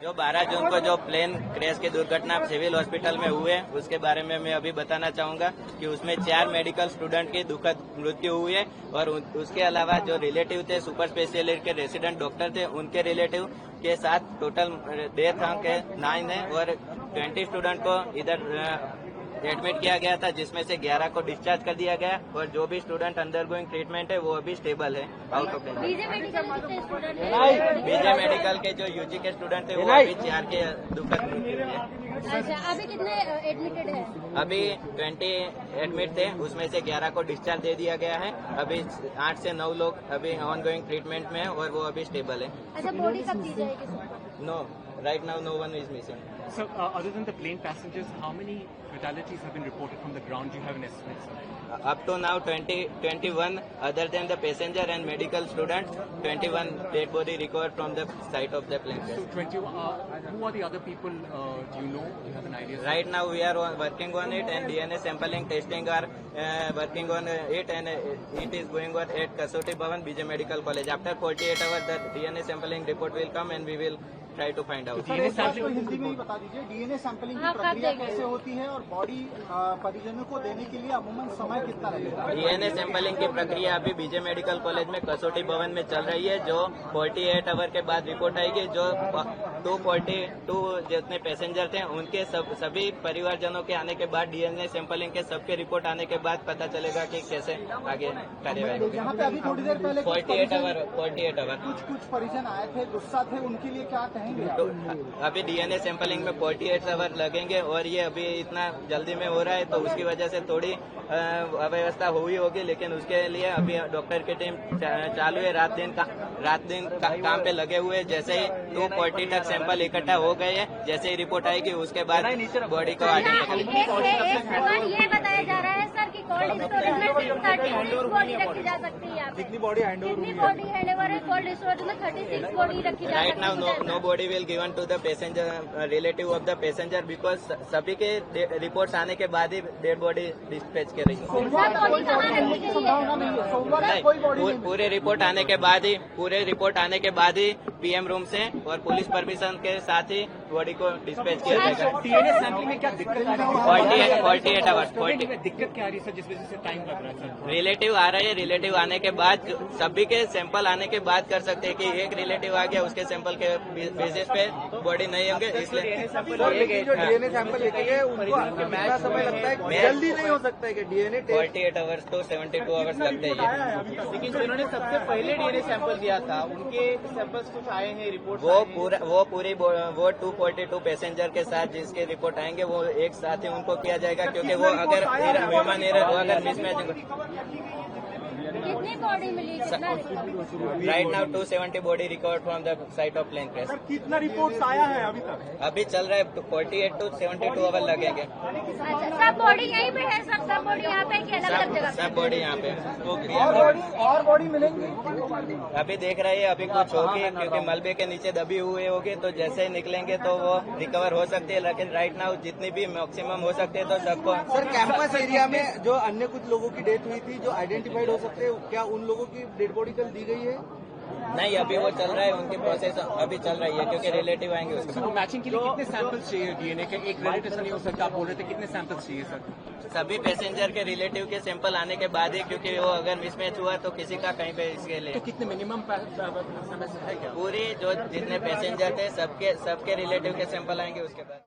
जो 12 जून को जो प्लेन क्रैश की दुर्घटना सिविल हॉस्पिटल में हुए उसके बारे में मैं अभी बताना चाहूंगा कि उसमें 4 मेडिकल स्टूडेंट की दुखद मृत्यु हुई है और उसके अलावा जो रिलेटिव थे सुपर स्पेशलिस्ट के रेसिडेंट डॉक्टर थे उनके रिलेटिव के साथ टोटल डेथ अंक 9 है और 20 स्टूडेंट को इधर एडमिट किया गया था जिसमें से 11 को डिस्चार्ज कर दिया गया और जो भी स्टूडेंट अंडर गोइंग ट्रीटमेंट है वो अभी स्टेबल है आउट ऑफ बीजे मेडिकल के जो यूजी के स्टूडेंट थे वो अभी 4 के दुखद मृत्यु है। अच्छा, अभी कितने एडमिटेड है? अभी 20 एडमिट थे उसमें से 11 को डिस्चार्ज दे दिया गया है। अभी 8 से 9 लोग अभी ऑन गोइंग ट्रीटमेंट में है और वो अभी स्टेबल है। अच्छा, बॉडी कब दी जाएगी? No, right now no one is missing. So, other than the plane passengers, how many fatalities have been reported from the ground? Do you have an estimate, sir? Up to now 21 other than the passenger and medical students, 21 dead body recovered from the site of the plane crash. So 21, who are the other people, do you know? Do you have an idea? Sir? Right now we are working on it and DNA sampling testing are working on it and it is going on at Kasoti Bhavan, BJ Medical College. After 48 hours the DNA sampling report will come and we will try to find out. Sir, एक बात तो हिंदी में ही बता दीजिए, DNA sampling की प्रक्रिया कैसे होती है और बॉडी परिजनों को देने के लिए अमूमन समय कितना लगेगा? डीएनए सैंपलिंग की प्रक्रिया अभी बीजे मेडिकल कॉलेज में कसौटी भवन में चल रही है जो 48 आवर के बाद रिपोर्ट आएगी। जो 242 जितने पैसेंजर थे उनके सभी परिवारजनों के आने के बाद डीएनए सैंपलिंग के सबके रिपोर्ट आने के बाद पता चलेगा कि कैसे आगे कार्यवाही। यहाँ पे अभी थोड़ी देर पहले 48 आवर कुछ परिजन आए थे, गुस्सा थे, उनके लिए क्या कहेंगे? तो अभी डीएनए सैंपलिंग में 48 आवर लगेंगे और ये अभी इतना जल्दी में हो रहा है तो उसकी वजह से थोड़ी अव्यवस्था हुई होगी, लेकिन उसके लिए अभी डॉक्टर की टीम चालू है, रात दिन काम पे लगे हुए हैं। जैसे ही 240 तक सैंपल इकट्ठा हो गए हैं, जैसे ही रिपोर्ट आएगी उसके बाद बॉडी को ये बताया जा रहा है सर कि कोल्ड स्टोरेज में 36 बॉडी रखी जा सकती है। कितनी बॉडी हैंडओवर है? कोल्ड स्टोरेज में 36 बॉडी रखी जा राइट नाउ सकती है। No body will given to the passenger relative of the passenger because सभी के रिपोर्ट्स आने के बाद ही डेड बॉडी डिस्पैच करेगी। पूरे रिपोर्ट आने के बाद ही पीएम रूम से और पुलिस परमिशन के साथ ही बॉडी को डिस्पैच किया जाएगा। डीएनए सैंपलिंग में क्या दिक्कत आ रही है? 48 आवर्स दिक्कत क्या आ रही है सर, जिस वजह से टाइम लग रहा है सर? रिलेटिव आ रहे हैं, रिलेटिव आने के बाद सभी के सैंपल आने के बाद कर सकते हैं कि एक रिलेटिव आ गया उसके सैंपल के बेसिस पे बॉडी नहीं होंगे, इसलिए डीएनए सैंपल लेके गए उनको कितना समय लगता है? जल्दी नहीं हो सकता है कि डीएनए 48 आवर्स तो 72 आवर्स लगते हैं। लेकिन जिन्होंने सबसे पहले डीएनए सैंपल दिया था उनके सैंपल्स कुछ आए हैं रिपोर्ट? वो 242 पैसेंजर के साथ जिसके रिपोर्ट आएंगे वो एक साथ ही उनको किया जाएगा, क्योंकि वो अगर ह्यूमन एरर हो, अगर मिसमैच। कितनी बॉडी मिली? Right now 270 body recovered from the site of plane crash. कितना रिपोर्ट आया है अभी तक? अभी चल रहा है 48 to 72 आवर लगेंगे। अच्छा, सब बॉडी यहीं पे है सर? सब बॉडी यहाँ पे कि अलग अलग जगह? सब बॉडी यहाँ पे और बॉडी मिलेंगी? अभी देख रहे हैं, अभी कुछ होगी क्योंकि मलबे के नीचे दबी हुए होगी, तो जैसे ही निकलेंगे तो वो रिकवर हो सकती है, लेकिन राइट नाउ जितनी भी मैक्सिमम हो सकते हैं तो सबको। सर, कैंपस एरिया में जो अन्य कुछ लोगों की डेथ हुई थी जो आइडेंटिफाइड हो सकते हैं, क्या उन लोगों की डेड बॉडी कल दी गई है? नहीं, अभी वो चल रहा है, उनकी प्रोसेस अभी चल रही है क्योंकि रिलेटिव आएंगे उसके बाद। तो मैचिंग के लिए कितने सैंपल्स चाहिए डीएनए के? एक रिलेटिव से नहीं हो सकता, आप बोल रहे थे, कितने सैंपल्स चाहिए सर? सभी पैसेंजर के रिलेटिव के सैंपल आने के बाद ही, क्योंकि वो अगर मिसमैच हुआ तो किसी का कहीं पे इसके लिए तो कितने मिनिमम समय है क्या? पूरी जो जितने पैसेंजर थे सबके रिलेटिव के सैंपल आएंगे उसके बाद।